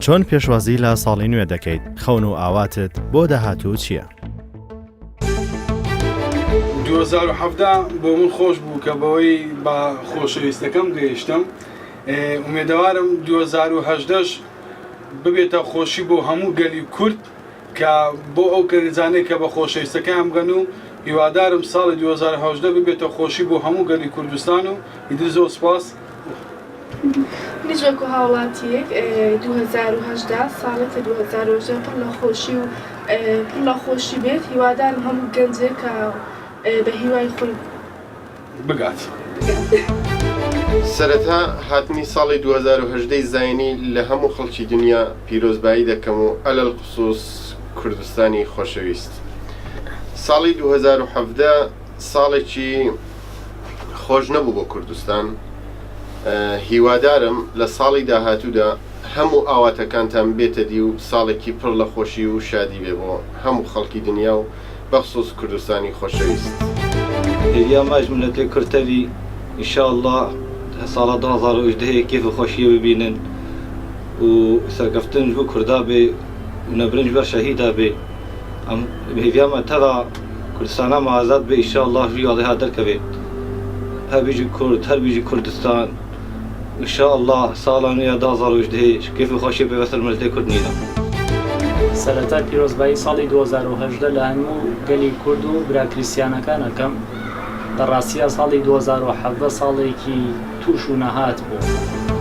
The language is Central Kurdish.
چۆن پێشوازی لە ساڵی نوێ دەکەیت؟ خەون و ئاواتت بۆ داهاتوو چییە؟ 2017 بۆ من خۆش بوو کە بەوەی بە خۆشەویستەکەم گەیشتم. ئومێدەوارم 2018 ببێتە خۆشی بۆ هەموو گەلی کورد کە بۆ ئەو کەریزانەی کە بە خۆشەویستەکەیان بگەن و هیوادارم ساڵی 2018 ببێتە خۆشی بۆ هەموو گەلی کوردستان و ئیدی زۆر سپاس. نیژێک و هاوڵاتیەک 2018 ساڵێتە 2018 پڕ لە خۆشی بێت. هیوادارم هەموو گەنجێک کە بە هیوای خۆی بگات. سەرەتا هاتنی ساڵی 2018 زاینی لە هەموو خەڵکی دنیا پیرۆزبایی دەکەم و ئەلەل خصوص کوردستانی خۆشەویست. ساڵی 2017 ساڵێکی خۆش نەبوو بۆ کوردستان. هیوادارم لە ساڵی داهاتوودا هەموو ئاواتەکانتان بێتە دی و ساڵێکی پڕ لە خۆشی و شادی بێ بۆ هەموو خەڵکی دنیا و بەخصوص کوردستانی خۆشەویست. هێویا ماش ملەتی کورتەوی ئینشاءالله ساڵە 2018 کێف و خۆشیە ببینن و سەرکەفتنش بۆ کووردا بێ و نەبرنج بەر شەهیدا بێ. ئەم هێویامە تەرا کوردستانە ئازاد بێ ئینشاءالله ژیاڵی ها دەرکەوێت هەبیژی کورد هەربیژی کوردستان ئینشاءالله ساڵە نوێ 2018 کێف و خۆشیە بێ بەسەر ملەتی کورد نینە. سەرەتا پیرۆزبایی ساڵی 2018 لە هەموو گەلی کورد و برا کریسیانەکانەکەم. بەڕاستیە ساڵی 2017 ساڵێکی توش و نەهات بوو.